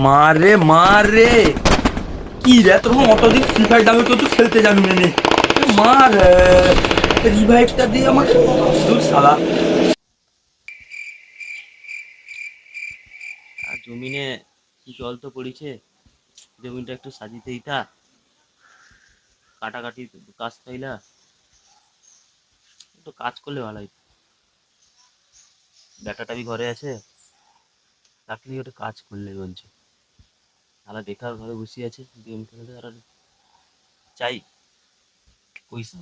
মারে মারে কি রে তোর অতদিন ফ্রি ফায়ার দামে তো তুই খেলতে জানি না মার রিভাইভটা দিয়ে আমাকে দূর শালা। আর জমিনে জল তো পড়েছে, জমিনটা একটু সাজিতে দিতা, কাটাকাটি কাজ পাইলা একটু কাজ করলে ভালো হইতো। ব্যাটাটা বি ঘরে আছে, তাকে নিয়ে একটু কাজ করলে বলছে। তারা বেকার ঘরে বসে আছে, গেম খেলতে তারা চাই পয়সা।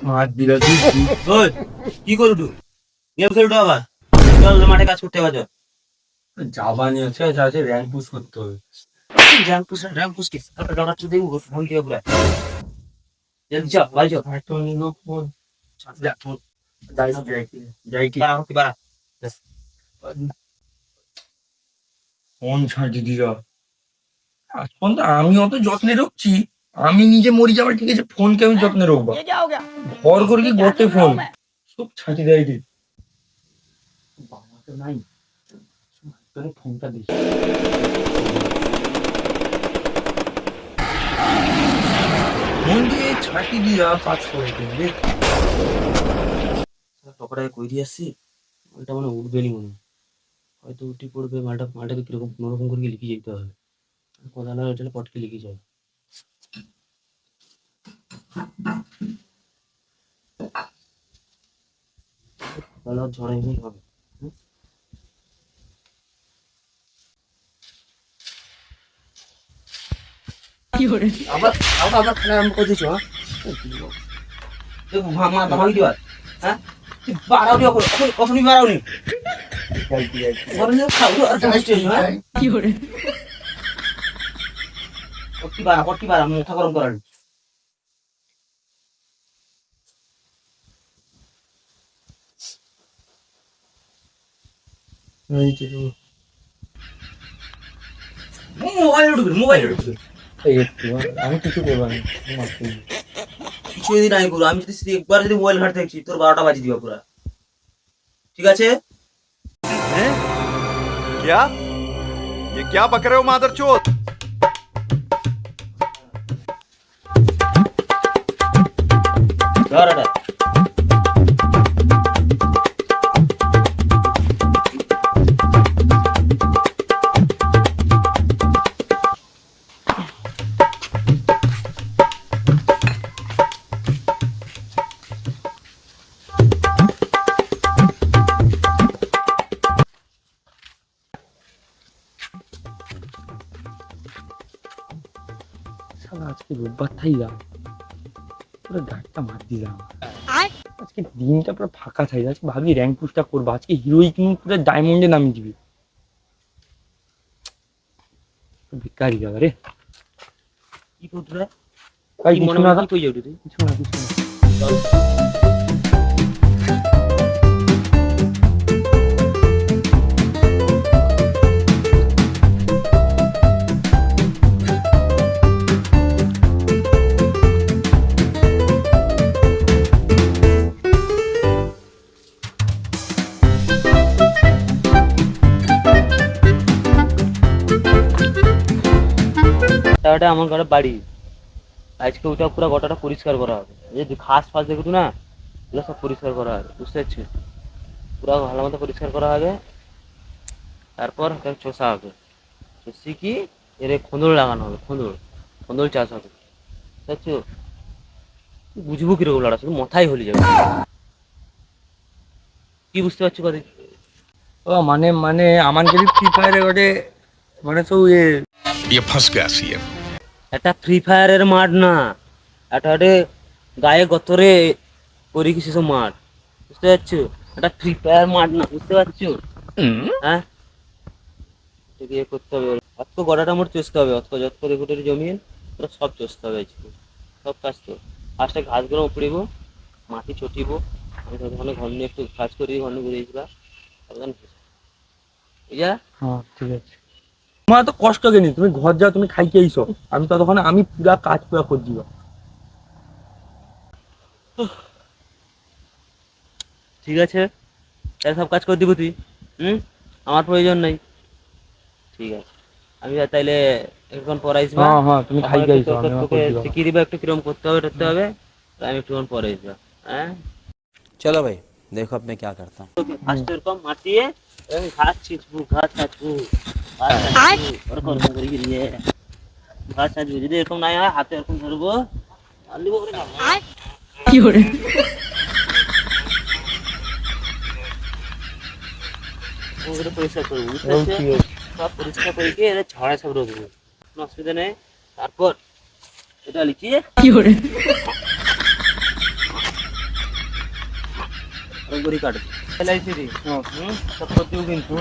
মার দিলা তুই ওই কি করু গেম খেলুটো আবার, চল মাঠে কাজ করতে হবে। জাবানি আছে আছে র্যাঙ্ক পুশ করতে হবে। র্যাঙ্ক পুশ কি তারপরে ডলার চুদি ফোন দিয়ে পুরো জলদি চল ভাই চল। একটা লোক ফোন যাই যাই কি বাড়া ফোন ছাড়ি দিলা আজ পর্যন্ত আমি অত যত্নে রাখছি, আমি নিজে মরি যাবার ঠিক আছে, ফোনকে আমি যত্নে রাখবো ঘর করে কি গটে ফোন সব ছাঁটি দেয় দি বাবা তো নাই তোর ফোনটা দিস ফোন দিয়ে ছাঁটি দিয়া কাজ করে দিবি। টকরায় কই দিয়ে আসছি, মালটা মানে উঠবে নি মনে হয়, হয়তো উঠি পড়বে। মালটাকে কিরকম কোনোরকম করে লিখে যেতে হবে, কথা না ওইটা পটকে লিখে যাবে। তাহলে আর ঝড়ে নেই হবে। আবার আবার আবার খেলা আরম্ভ করে দিছো, হ্যাঁ ধামাই দিবার, হ্যাঁ তুই বাড়াও দিও কখনই বাড়াও নি পটকি বাড়া মাথা গরম করার। মোবাইল আমি কিছু করবো না কিছু যদি নাই করো, আমি যদি একবার যদি মোবাইল ঘাট দেখছি তোর 12টা বাজি দিবা পুরা, ঠিক আছে? क्या ये क्या बक रहे हो मादरचोद? ধর এটা আজকে রোববার থাইলা পুরো গাড়টা মার দিলাম, আজকে দিনটা পুরো ফাঁকা থাই, আজকে ভাবি র্যাঙ্ক পুশটা করবো, আজকে হিরোইক পুরো ডায়মন্ডে নামিয়ে দিবি, ভিকারি যাবে রে কি করতে রে, ভাই কি কিছু মনে না মনে কি কই যাবি তুই? কিছু না কিছু না চল ওটা আমার ঘরে বাড়ি, আজকে ওটা পুরো গোটাটা পরিষ্কার করা হবে, এই যে ঘাস ফাস দেখো না এগুলো সব পরিষ্কার করা হবে, বুঝতে পারছিস? পুরো ভালো মতো পরিষ্কার করা হবে, তারপর চষা হবে, চষি কি এর খোঁদড় লাগানো হবে, খোঁদড় চাষ হবে, বুঝতে পারছো? বুঝবো কিরকম লড়া, শুধু মাথায় হলে যাবে, কি বুঝতে পারছো কথা? ও মানে মানে আমার যদি ফ্রি ফায়ারে ওটে মানে তো ये फंस गया सीएम। একটা ফ্রি ফায়ারের মাঠ না, একটা গায়ে গতরে করি কিছু সব মাঠ, বুঝতে পারছো? একটা ফ্রি ফায়ার মাঠ না, বুঝতে পারছো? হ্যাঁ এটাকে ইয়ে করতে হবে, অত গোটাটা মোট চষতে হবে, অত যত রেগুটের জমিন ওটা সব চষতে হবে আজকে, সব কাজ তো ফার্স্টে ঘাসগুলো উপড়িব, মাটি ছটিব, আমি ওখানে ঘর নিয়ে একটু কাজ করি, ঘর নিয়ে ঘুরিয়েছিলাম এই যা। হ্যাঁ ঠিক আছে, তোমার তো কষ্ট কেনি, তুমি ঘর যাও, তুমি খাইতে আইসো, আমি ততক্ষণে আমি পুরা কাজ পুরা করে দিব। ঠিক আছে, তাহলে সব কাজ করে দিব তুই। আমার প্রয়োজন নাই। ঠিক আছে, আমি তাইলে একটুক্ষণ পরে আসবা। হ্যাঁ হ্যাঁ, তুমি তখন খাই একটু গাইছো, আমি তোকে শিখিয়ে দিবা একটু কিরম করতে হবে টরতে হবে। আমি একটুক্ষণ পরে আসবা। হ্যাঁ चलो भाई देखो अब मैं क्या करता हूँ। তোকে ফার্স্ট এরকম মাটিয়ে ঘাস ছিঁচবু, ঘাস ছাঁচবু, ঘাস ছাঁচবু, ওরকম করে গিয়ে ঘাস ছাঁচবু। যদি এরকম নাই হয় হাতে এরকম ধরবো, আর দিব করে খাবো। এরকম করে পরিষ্কার করবো, বুঝতে পারছো? সব পরিষ্কার করে গিয়ে এটা ছড়া সব রাখবো, কোনো অসুবিধা নেই। তারপর এটা লিখিয়ে ওরকম করে কাটবো। LIC রে, সব করে দিবো কিন্তু।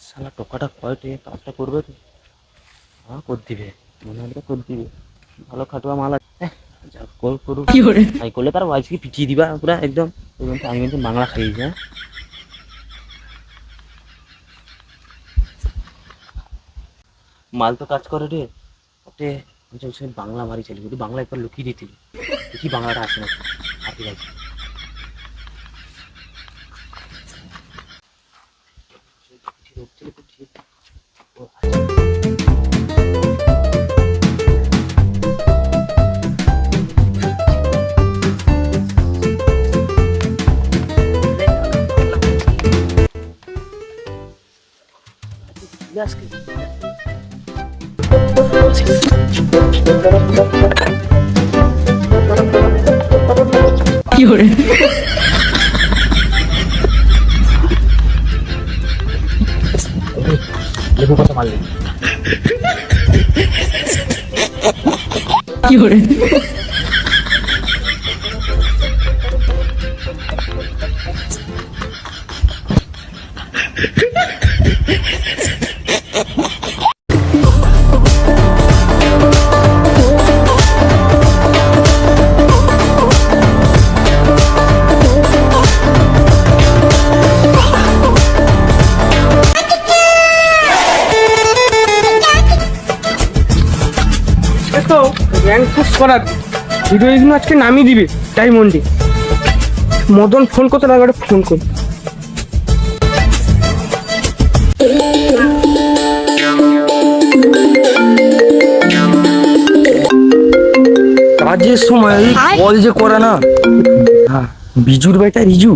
শালা টোকাটা কয়টে কাজটা করবে তো? হ্যাঁ করে দিবে, মনে হলে করে দিবে। ভালো খাটুয়া মাল আছে। যা করুক, তাই করলে তার ওয়াইফকে পিটিয়ে দিবা পুরা একদম। আমি কিন্তু বাংলা খাইয়েছি। হ্যাঁ মাল তো কাজ করে রে ওতে। বাংলা মারি চালি, যদি বাংলা একবার লুকিয়ে দিতে দেখি বাংলাটা আসে না আর কি আছে। লেবু কথা মারলে তো র্যাঙ্ক পুশ করার ভিডিওগুলো আজকে নামিয়ে দিবে ডায়মন্ডে। মদন ফোন করতে লাগে, ওটা ফোন কর। কাজের সময় কল যে করে না। হ্যাঁ, বিজুর বেটা রিজু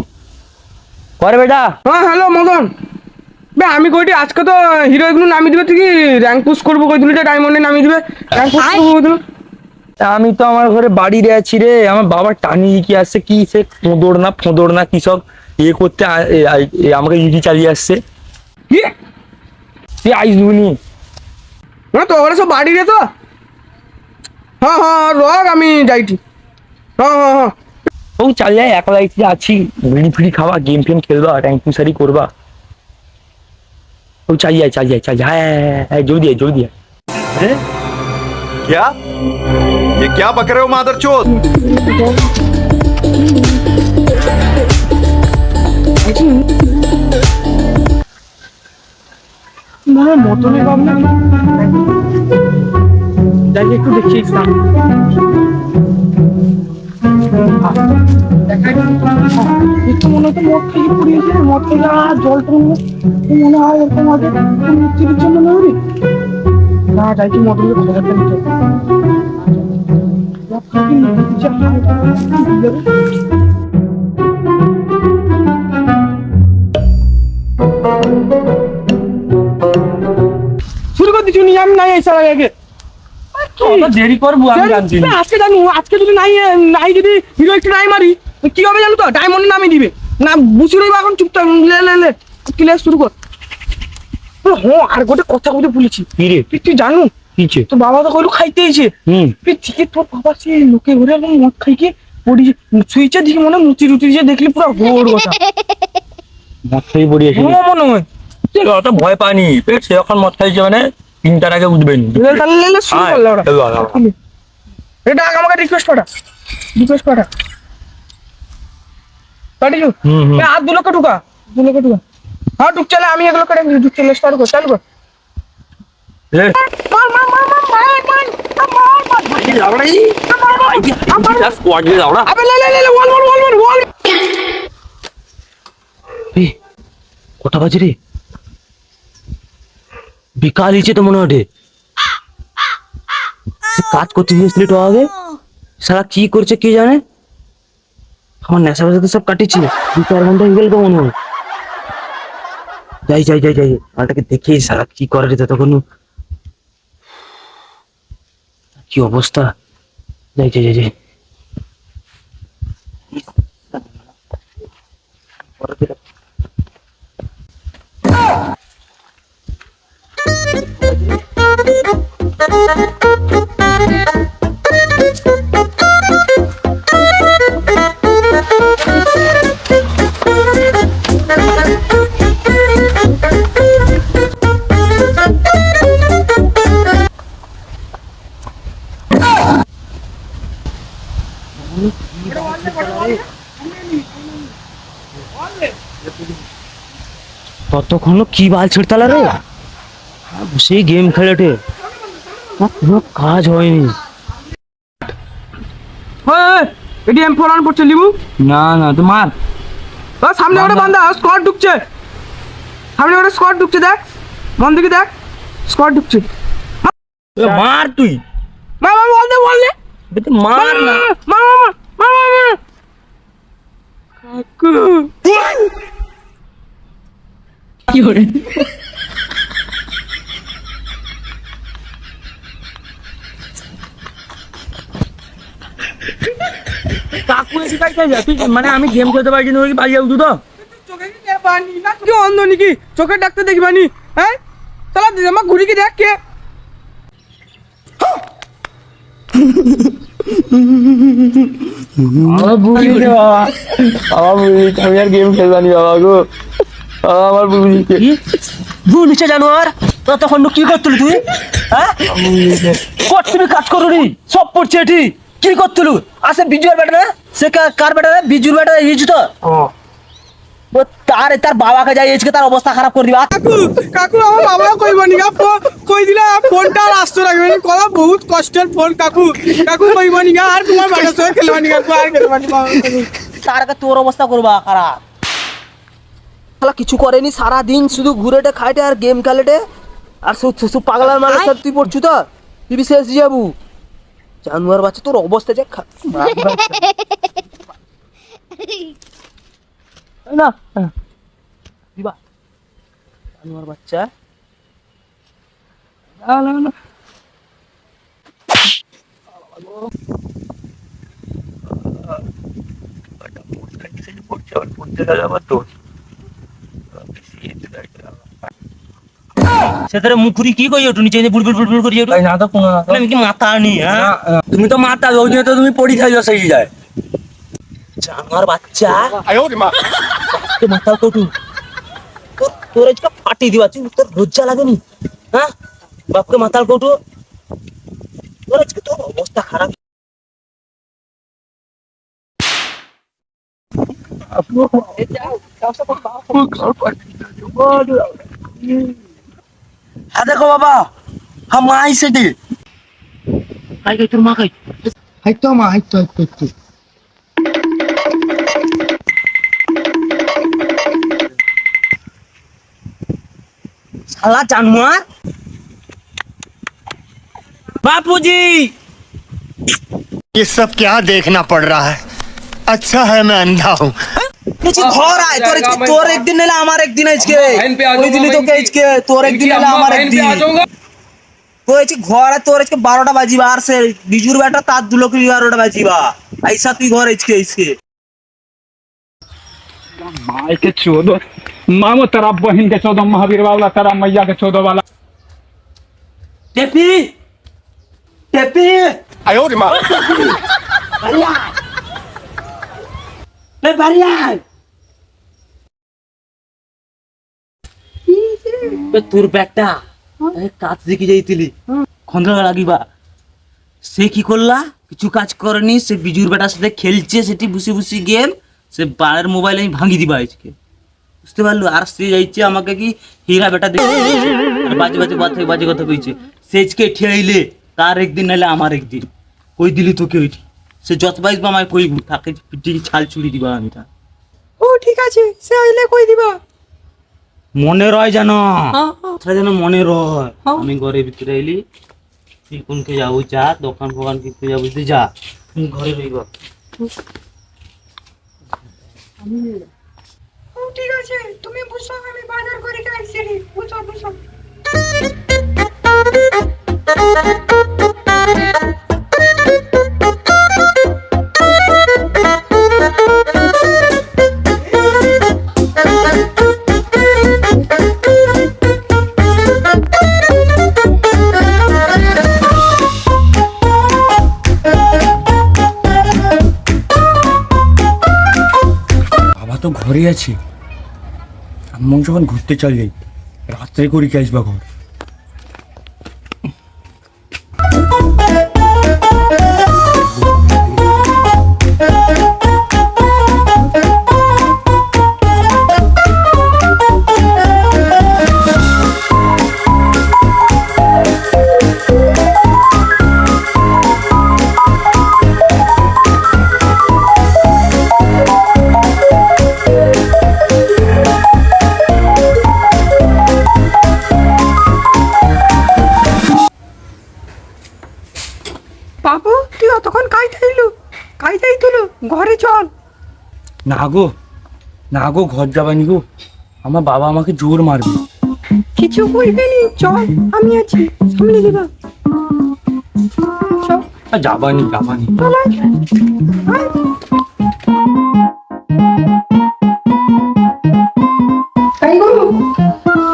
করে বেটা। হ্যাঁ হ্যালো মদন, বে আমি কইটি আজকে তো হিরোইনগুলো নামিয়ে দিবে, তুই কি র্যাঙ্ক পুশ করবো কইতুলি, ডায়মন্ডে নামিয়ে দিবে র্যাঙ্ক পুশ করবো কইতুলি। আমি তো আমার ঘরে বাড়ি আছি রে, আমার বাবা টানিয়ে কি আসছে কি সে ফোঁদড় না কি সব ইয়ে করতে আমাকে ইডি চালিয়ে আসছে। কি তুই আইসবুনি না তো ওরা সব বাড়ি রে তো। হ্যাঁ হ্যাঁ রক আমি যাইটি। হ্যাঁ হ্যাঁ হ্যাঁ ও চাল যায়, একলা একটু আছি, বিড়ি ফিড়ি খাওয়া, গেম ফেম খেলবা, র্যাঙ্ক পুশারি করবা। ও চাল যায় হ্যাঁ জলদি আয়। हैं? क्या ये क्या बक रहे हो मादरचोद? মনে হয় মদনের বাপ না, যাই একটু দেখি ইসলাম। একটু মনে হতো মদ খেয়ে পড়িয়েছে, মদ খেলে আর জল টল মনে হয় এরকম হবে, মৃত্যু দিচ্ছে মনে হবে না। যাই কি মদনকে খবরটা নিতে হবে। শুরু করে দিচ্ছি, আমি নাই এসে আগে দেরি করবো আমি জানছি না। আজকে জানো, আজকে যদি নাই যদি হিরো একটু নাই মারি কি হবে জানো তো, ডায়মন্ড নামিয়ে দিবে না। বুঝি রইবা এখন চুপচাপ, লে ক্লাস শুরু কর। হ্যাঁ আর গোটে কথা বলতে ভুলেছি। কি রে? তুই জানো কিছে তোর বাবা তো কইলো খাইতে এসে ঠিক তোর বাবা সে লোকে ঘরে এখন মদ খাইকে পড়ি শুইছে, দেখি মনে মুচি রুটি দিয়ে দেখলি পুরো ঘোর কথা মদ খেয়ে পড়িয়েছে মনে হয়। অত ভয় পানি, পেট সেরকম মদ খাইছে মানে 3টার আগে উঠবেন। তাহলে শুরু করলে ওরা। এটা আমাকে রিকোয়েস্ট পাঠা পাঠিয়েছো। আর 2 লক্ষ ঢুকা। হ্যাঁ ঢুক চলে, আমি 1 লক্ষ ঢুক চলে স্টার্ট কর, চালু কর। মার আবে লে ওয়াল কটা বাজে রে? বিকাল হয়েছে তো মনে হয়। কাজ করতে গিয়েছিলি তো আগে, সারা কি করছে কি জানে। আমার নেশা বেশা তো সব কাটিয়েছিল, 2-4 ঘন্টা হয়ে গেল তো মনে হয়। যাই আলটাকে দেখি সারা কি করে রে ততক্ষণ। কি অবস্থা, যাই ততক্ষণ কি বাল ছিড়তালা রে, সেই গেম খেলেটে কোনো কাজ হয়নি। এটিএম ফোন অন করছে লিবু। না তোমার সামনে ওটা বান্ধা স্কোয়াড ঢুকছে, সামনে ওটা স্কোয়াড ঢুকছে, দেখ মন দিকে দেখ, স্কোয়াড ঢুকছে। মার তুই, বল দে মার না। কাকু কি হরে কাকু এসে কাজ যা তুই, মানে আমি গেম খেলতে পারছি না, ওই বাড়ি উঠু তো। চোখে কি পানি না, তুই অন্ধ নাকি? চোখের ডাক্তার দেখবানি? হ্যাঁ চলা আমার ঘুরি কি দেখ কে। আমার বুঝিছে বাবা, আমার বুঝিছে, আমি আর গেম খেলবানি বাবা গো, আমার বুঝিছে। ভুল নিচে জানোয়ার, ততক্ষণ কি করতুলি তুই? হ্যাঁ তুমি কাজ করুনি, সব পড়ছে এটি। কি করতুলু? আসে বিজুর বেটা না, সে কার বেটা না? বিজুর বেটা ইয়েছি তো তার বাবাকে যাই আজকে তার অবস্থা খারাপ করে দিবা। কাকু আমার বাবা কইবানি, কই দিলে ফোনটা আর আসতে রাখবেন, কলা বহুত কষ্টের ফোন। কাকু কইবানি আর তোমার বাড়ির সঙ্গে খেলবানি, কাকু আর খেলবানি। তার আগে তোর অবস্থা করবা খারাপ। কিছু করেনি, সারা দিন শুধু ঘুরেটে খাইটে আর গেম খেলেটে, আর শুধু পাগলার মানুষ সব তুই পড়ছু তো, তুই শেষ যাবু জানুয়ার বাচ্চা। তোর অবস্থা যে না দিবা জানুয়ার বাচ্চা। না সেটারে মুখুরি কি কই ওঠু নিচে বুড়বুড় করি ওঠু না তো কোনো আমি কি মাথা নি? হ্যাঁ তুমি তো মারতা, ওই জন্য তো তুমি পরীক্ষায় সেই যায়। জানোয়ার বাচ্চা, তোর মাথা কটু, তোর আজকে ফাটি দিবা। তোর লজ্জা লাগেনি? হ্যাঁ বাপকে মাথাল কটু, তোর আজকে তোর অবস্থা খারাপ। হ্যাঁ দেখো বাবা, হ্যাঁ মা আইসে দে, খাই তোর মা খাই। হাইতো মা হাইতো। শালা জানোয়ার। बापूजी ये सब क्या देखना पड़ रहा है? अच्छा है मैं अंधा हूँ। কিছু ঘর আয়, তোর একদিন নেলে আমার একদিন আজকে, ওই দিনই তোকে আজকে, তোর একদিন নেলে আমার একদিন। তো আজকে ঘর আর তোর আজকে 12টা বাজিবা, আর সে বিজুর বেটা তার 2 লোক 11টা বাজিবা। ऐसा তুই ঘর আজকে আজকে माय के 14 मामो तेरा बहन के 14 महावीर वाला, तेरा मैया के 14 वाला। টেপি টেপি বাড়িয়া তোর বেটা কাজ দেখে যাইতিলি খন্দ্রা লাগিবা, সে কি করলা? কিছু কাজ করেনি, সে বিজুর বেটার সাথে খেলছে, সেটি বসে গেম, সে বাড়ির মোবাইল আমি ভাঙি দিবা আজকে, বুঝতে পারলো? আর সে যাইছে আমাকে কি হীরা বেটা দেখে বাজে কথা কইছে, সে আজকে ঠেইলে তার একদিন নাহলে আমার একদিন। কই দিলি তোকে ওইটি সে যত বাইস বা আমায় কইব তাকে পিটি ছাল চুরি দিবা আমি তা ও ঠিক আছে সে আইলে কই দিবা মনে রয় জানো সেটা যেন মনে রয় আমি ঘরের ভিতরে এলি তুই কোনকে যাবো যা দোকান ফোকান কিনতে যাবো তুই যা তুমি ঘরে রইবা ও ঠিক আছে তুমি বুঝছো আমি বাজার করে আইছি রে বুঝছো বুঝছো বাবা তো ঘরে আছে, আম্মু যখন ঘুরতে চল যাই রাত্রে করি কি আসবা ঘর। বাবু তুই অতক্ষণ কাইটাই তুলো ঘরে চল। না গো ঘর যাবানি গো, আমার বাবা আমাকে জোর মারবে। কিছু বলবে নি চল আমি আছি সামনে দিবা চল আর যাবানি চল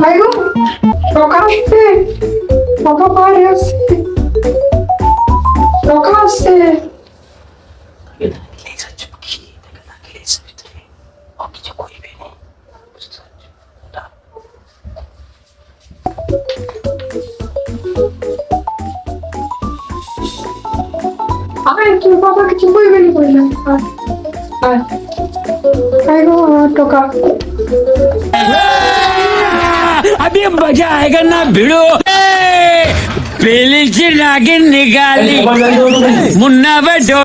আইগো সকাল আসছে সকাল পারে আসছে সকাল আসছে আরে তোর বাবা কিছু বলবে নি বললাম আইগো টাকা अभी मजा आएगा ना भिड़ो पहले से नागिन निकाली मुन्ना बैठो